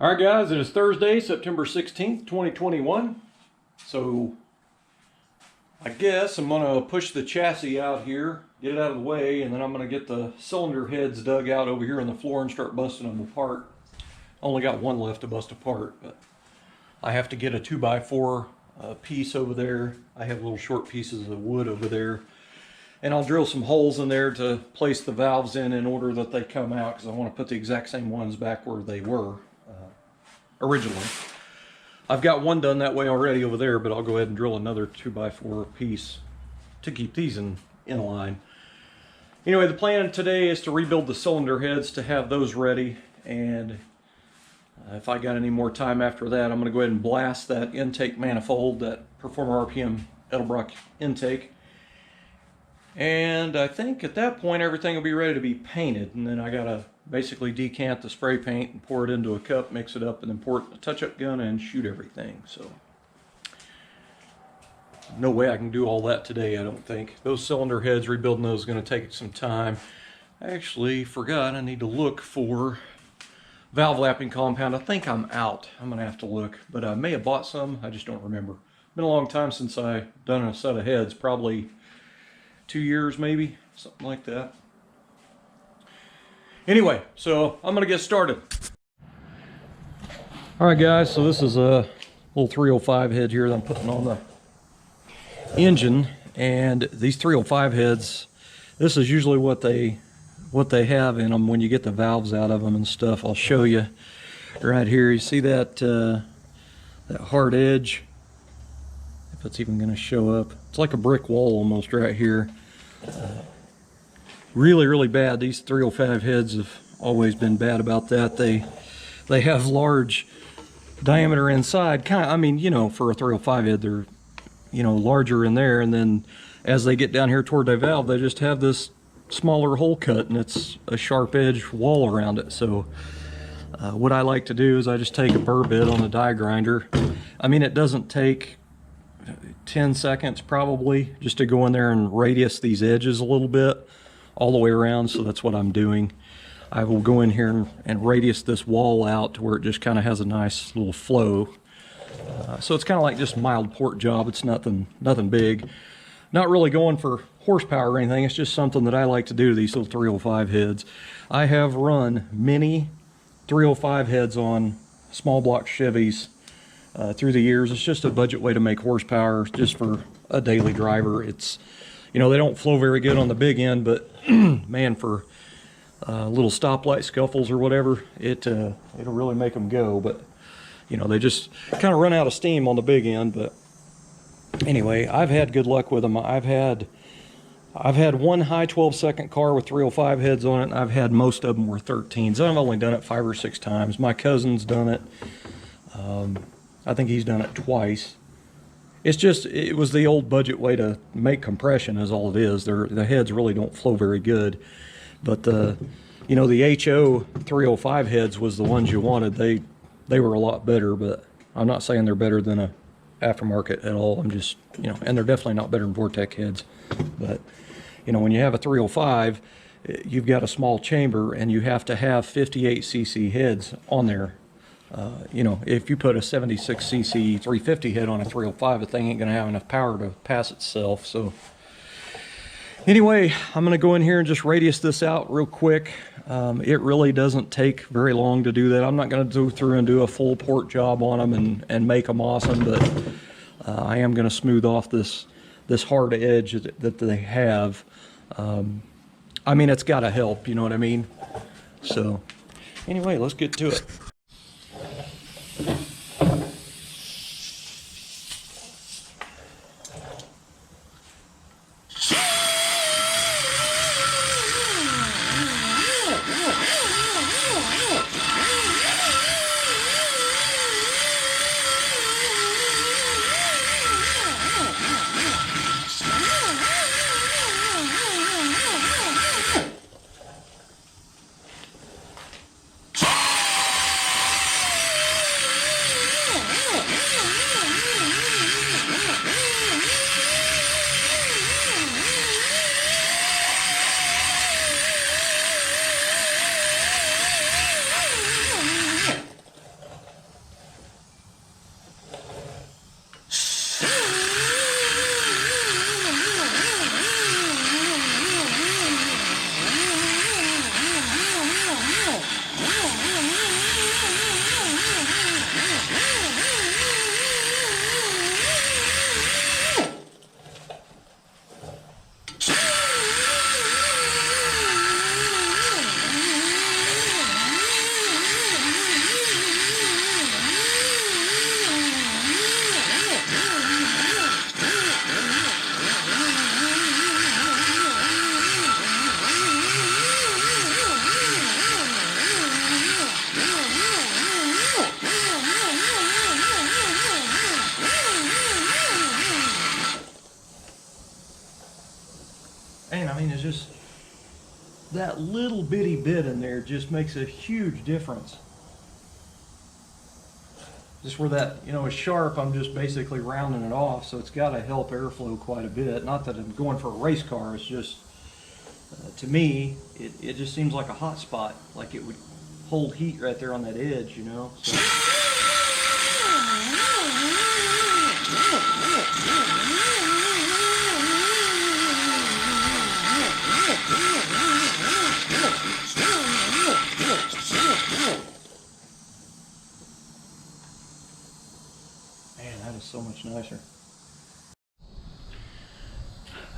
All right, guys, it is Thursday, September 16th, 2021. So I guess I'm going to push the chassis out here, get it out of the way, and then I'm going to get the cylinder heads dug out over here on the floor and start busting them apart. Only got one left to bust apart, but I have to get a 2x4 piece over there. I have little short pieces of wood over there. And I'll drill some holes in there to place the valves in order that they come out, because I want to put the exact same ones back where they were originally. I've got one done that way already over there, but I'll go ahead and drill another 2x4 piece to keep these in line. Anyway, the plan today is to rebuild the cylinder heads to have those ready, and if I got any more time after that, I'm going to go ahead and blast that intake manifold, that Performer RPM Edelbrock intake. And I think at that point everything will be ready to be painted, and then I gotta basically decant the spray paint and pour it into a cup, mix it up, and then pour it in a touch-up gun and shoot everything. So no way I can do all that today, I don't think. Those cylinder heads, rebuilding those is going to take some time. I actually forgot I need to look for valve lapping compound. I think I'm out. I'm gonna have to look, but I may have bought some. I just don't remember. Been a long time since I done a set of heads, probably 2 years maybe, something like that. Anyway, so I'm gonna get started. All right, guys, so this is a little 305 head here that I'm putting on the engine, and these 305 heads, this is usually what they have in them when you get the valves out of them and stuff. I'll show you right here. You see that that hard edge? If it's even going to show up. It's like a brick wall almost right here. Really bad. These 305 heads have always been bad about that. They have large diameter inside. Kind of, I mean, you know, for a 305 head, they're, you know, larger in there, and then as they get down here toward the valve, they just have this smaller hole cut, and it's a sharp edge wall around it. So what I like to do is I just take a burr bit on the die grinder. I mean, it doesn't take 10 seconds probably just to go in there and radius these edges a little bit all the way around. So that's what I'm doing. I will go in here and radius this wall out to where it just kind of has a nice little flow. So it's kind of like just a mild port job. It's nothing big. Not really going for horsepower or anything. It's just something that I like to do to these little 305 heads. I have run many 305 heads on small block Chevys through the years. It's just a budget way to make horsepower just for a daily driver. It's, you know, they don't flow very good on the big end, but man, for little stoplight scuffles or whatever, it'll really make them go. But you know, they just kind of run out of steam on the big end. But anyway, I've had good luck with them. I've had one high 12-second car with 305 heads on it, and I've had most of them were 13s. I've only done it 5 or 6 times. My cousin's done it. I think he's done it twice. It's just, it was the old budget way to make compression is all it is. The heads really don't flow very good. But you know, the HO 305 heads was the ones you wanted. They were a lot better, but I'm not saying they're better than a aftermarket at all. I'm just, you know, and they're definitely not better than Vortec heads. But you know, when you have a 305, you've got a small chamber and you have to have 58cc heads on there. You know, if you put a 76cc 350 head on a 305, the thing ain't gonna have enough power to pass itself. So anyway, I'm gonna go in here and just radius this out real quick. It really doesn't take very long to do that. I'm not gonna go through and do a full port job on them and make them awesome, but I am gonna smooth off this hard edge that they have. I mean, it's gotta help, you know what I mean? So anyway, let's get to it. that little bitty bit in there just makes a huge difference. Just where that, you know, is sharp, I'm just basically rounding it off, so it's got to help airflow quite a bit. Not that I'm going for a race car, it's just, to me, it just seems like a hot spot, like it would hold heat right there on that edge, you know. So. Man, that is so much nicer.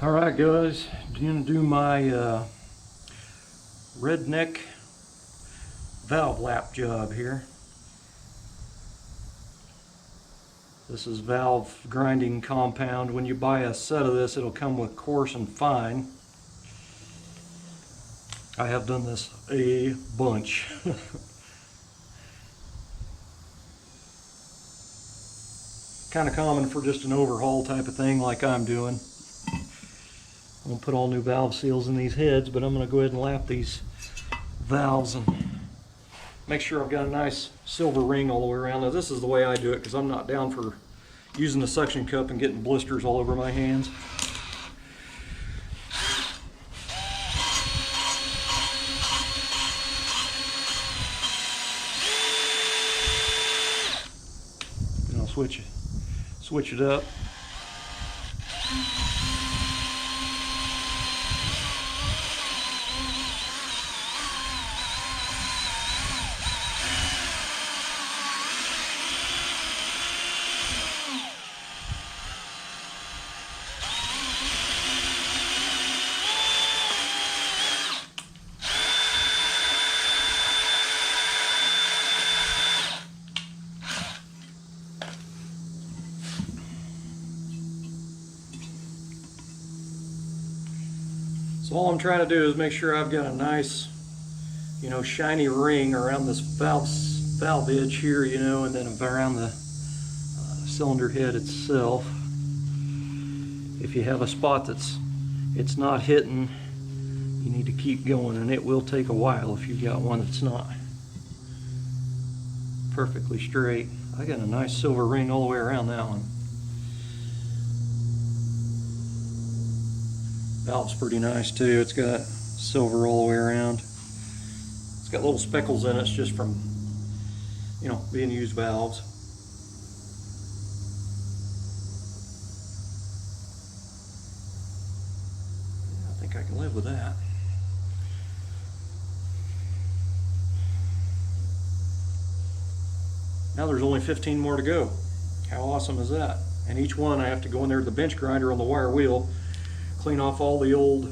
All right, guys, I'm gonna do my redneck valve lap job here. This is valve grinding compound. When you buy a set of this, it'll come with coarse and fine. I have done this a bunch. Kind of common for just an overhaul type of thing like I'm doing. I'm going to put all new valve seals in these heads, but I'm going to go ahead and lap these valves and make sure I've got a nice silver ring all the way around. Now this is the way I do it because I'm not down for using the suction cup and getting blisters all over my hands. And I'll switch it up. So all I'm trying to do is make sure I've got a nice, you know, shiny ring around this valve edge here, you know, and then around the cylinder head itself. If you have a spot it's not hitting, you need to keep going, and it will take a while if you've got one that's not perfectly straight. I got a nice silver ring all the way around that one. Valve's pretty nice too. It's got silver all the way around. It's got little speckles in it. It's just from, you know, being used valves. Yeah, I think I can live with that. Now there's only 15 more to go. How awesome is that? And each one I have to go in there with the bench grinder on the wire wheel, clean off all the old,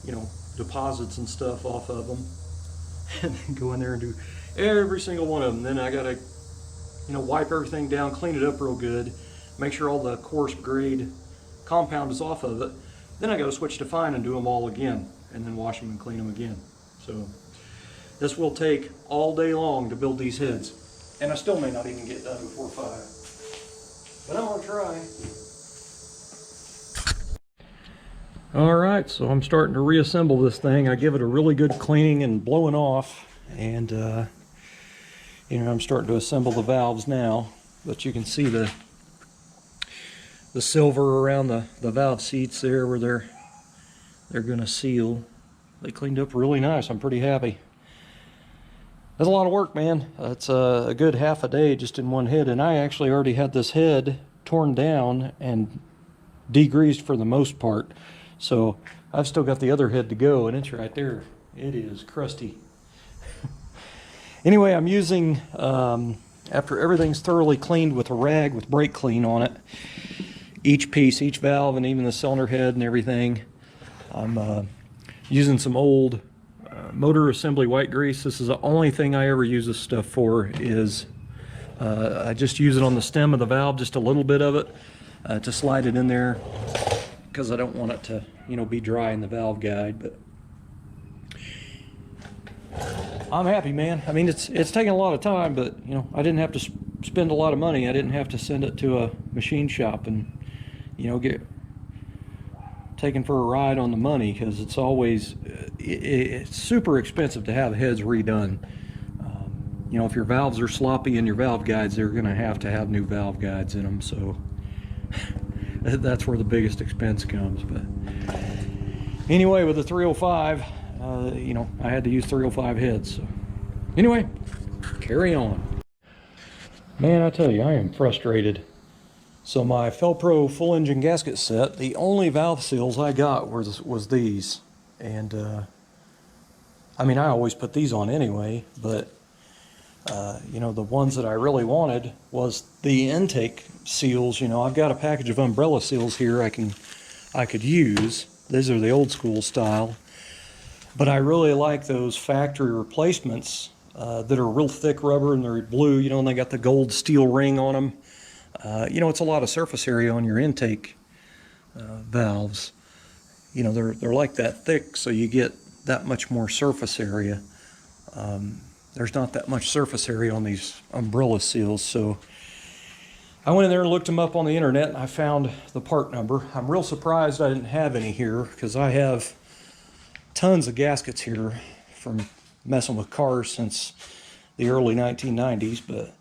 you know, deposits and stuff off of them, and then go in there and do every single one of them. Then I gotta, you know, wipe everything down, clean it up real good, make sure all the coarse grade compound is off of it. Then I gotta switch to fine and do them all again, and then wash them and clean them again. So this will take all day long to build these heads, and I still may not even get done before 5, but I'm gonna try. Alright, so I'm starting to reassemble this thing. I give it a really good cleaning and blowing off, and you know, I'm starting to assemble the valves now, but you can see the silver around the valve seats there where they're going to seal. They cleaned up really nice. I'm pretty happy. That's a lot of work, man. It's a good half a day just in one head, and I actually already had this head torn down and degreased for the most part. So I've still got the other head to go, and it's right there. It is crusty. Anyway, I'm using, after everything's thoroughly cleaned with a rag with brake clean on it, each piece, each valve, and even the cylinder head and everything, I'm using some old motor assembly white grease. This is the only thing I ever use this stuff for. Is I just use it on the stem of the valve, just a little bit of it, to slide it in there, because I don't want it to, you know, be dry in the valve guide. But I'm happy, man. I mean, it's taking a lot of time, but you know, I didn't have to spend a lot of money. I didn't have to send it to a machine shop and, you know, taken for a ride on the money, because it's always it's super expensive to have heads redone. You know, if your valves are sloppy in your valve guides, they're going to have new valve guides in them. So that's where the biggest expense comes. But anyway, with the 305, you know, I had to use 305 heads. So anyway, carry on. Man, I tell you, I am frustrated. So my Felpro full engine gasket set, the only valve seals I got was these. And I mean, I always put these on anyway, but you know, the ones that I really wanted was the intake seals. You know, I've got a package of umbrella seals here I could use. These are the old school style, but I really like those factory replacements that are real thick rubber and they're blue, you know, and they got the gold steel ring on them. You know, it's a lot of surface area on your intake valves. You know, they're like that thick, so you get that much more surface area. There's not that much surface area on these umbrella seals, so I went in there and looked them up on the internet and I found the part number. I'm real surprised I didn't have any here, because I have tons of gaskets here from messing with cars since the early 1990s, but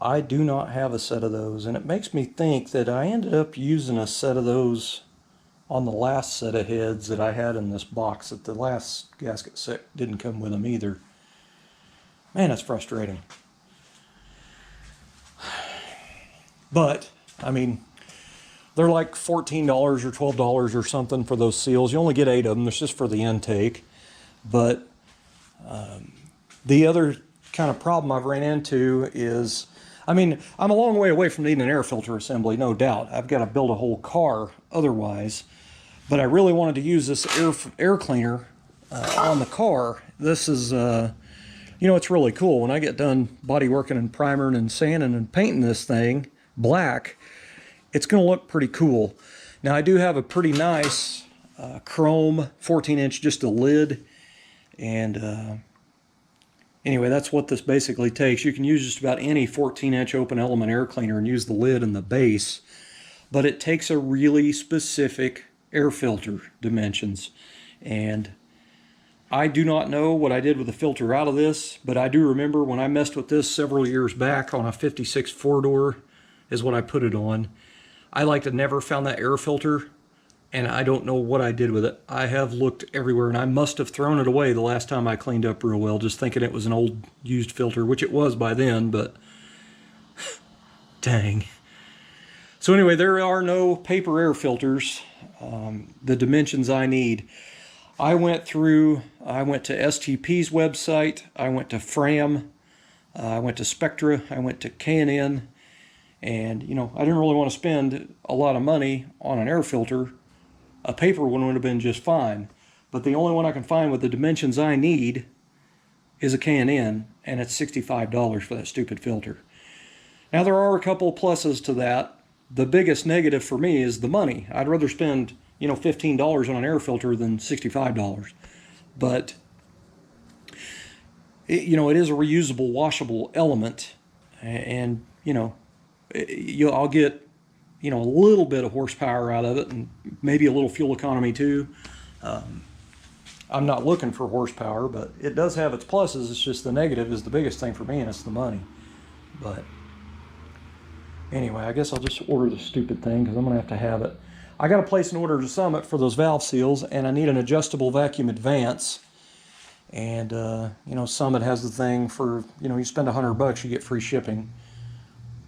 I do not have a set of those, and it makes me think that I ended up using a set of those on the last set of heads that I had in this box, that the last gasket set didn't come with them either. Man, that's frustrating. But, I mean, they're like $14 or $12 or something for those seals. You only get 8 of them. It's just for the intake. But the other kind of problem I've ran into is, I mean, I'm a long way away from needing an air filter assembly, no doubt. I've got to build a whole car otherwise. But I really wanted to use this air cleaner on the car. This is... you know, it's really cool. When I get done body working and primering and sanding and painting this thing black, it's going to look pretty cool. Now, I do have a pretty nice chrome 14-inch, just a lid. And anyway, that's what this basically takes. You can use just about any 14-inch open element air cleaner and use the lid and the base. But it takes a really specific air filter dimensions. And I do not know what I did with the filter out of this, but I do remember when I messed with this several years back on a 56 four-door is what I put it on. I like to never found that air filter, and I don't know what I did with it. I have looked everywhere, and I must have thrown it away the last time I cleaned up real well, just thinking it was an old used filter, which it was by then, but dang. So anyway, there are no paper air filters, the dimensions I need. I went to STP's website, I went to Fram, I went to Spectra, I went to K&N, and you know, I didn't really want to spend a lot of money on an air filter. A paper one would have been just fine, but the only one I can find with the dimensions I need is a K&N, and it's $65 for that stupid filter. Now, there are a couple of pluses to that. The biggest negative for me is the money. I'd rather spend, you know, $15 on an air filter than $65. But, you know, it is a reusable, washable element. And, you know, I'll get, you know, a little bit of horsepower out of it and maybe a little fuel economy too. I'm not looking for horsepower, but it does have its pluses. It's just the negative is the biggest thing for me, and it's the money. But anyway, I guess I'll just order the stupid thing because I'm going to have it. I got to place an order to Summit for those valve seals, and I need an adjustable vacuum advance. And, you know, Summit has the thing for, you know, you spend $100, you get free shipping.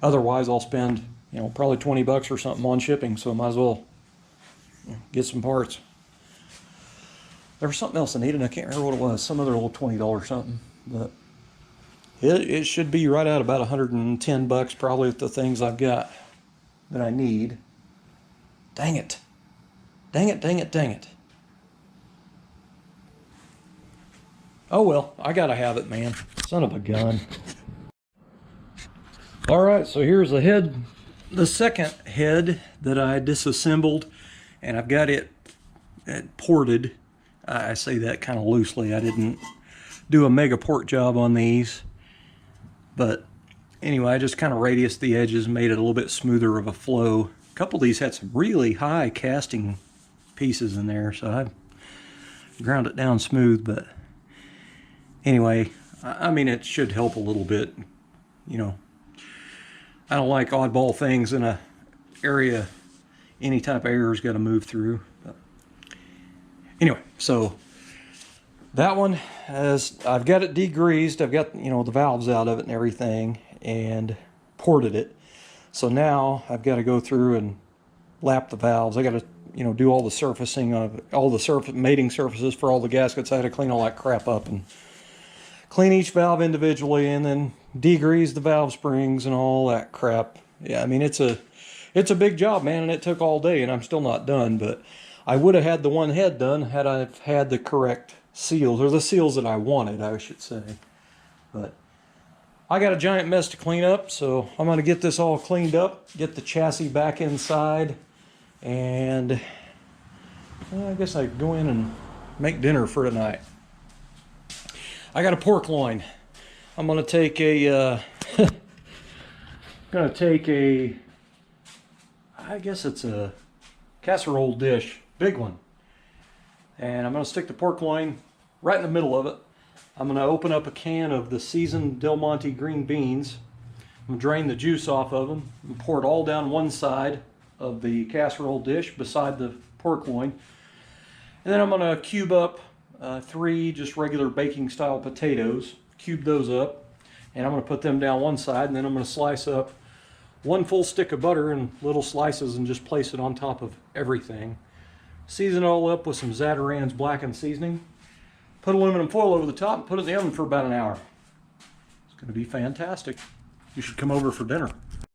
Otherwise, I'll spend, you know, probably $20 or something on shipping, so I might as well get some parts. There was something else I needed, I can't remember what it was, some other little $20 something, but it should be right at about $110 probably with the things I've got that I need. Dang it. Dang it, dang it, dang it. Oh well, I gotta have it, man. Son of a gun. Alright, so here's the head, the second head that I disassembled, and I've got it ported. I say that kind of loosely. I didn't do a mega port job on these. But anyway, I just kind of radiused the edges, made it a little bit smoother of a flow. A couple of these had some really high casting pieces in there, so I ground it down smooth. But anyway, I mean, it should help a little bit. You know, I don't like oddball things in a area any type of air's got to move through. But anyway, so that one, as I've got it degreased, I've got, you know, the valves out of it and everything, and ported it. So now I've got to go through and lap the valves. I got to, you know, do all the surfacing of all the mating surfaces for all the gaskets. I had to clean all that crap up and clean each valve individually, and then degrease the valve springs and all that crap. Yeah, I mean, it's a big job, man, and it took all day, and I'm still not done. But I would have had the one head done had I had the correct seals, or the seals that I wanted, I should say. But I got a giant mess to clean up, so I'm going to get this all cleaned up, get the chassis back inside, and I guess I go in and make dinner for tonight. I got a pork loin. I'm going to take a, I guess it's a casserole dish, big one. And I'm going to stick the pork loin right in the middle of it. I'm going to open up a can of the seasoned Del Monte green beans. I'm going to drain the juice off of them and pour it all down one side of the casserole dish beside the pork loin. And then I'm going to cube up 3 just regular baking style potatoes, cube those up, and I'm going to put them down one side, and then I'm going to slice up 1 full stick of butter in little slices and just place it on top of everything. Season it all up with some Zatarain's blackened seasoning. Put aluminum foil over the top and put it in the oven for about an hour. It's going to be fantastic. You should come over for dinner.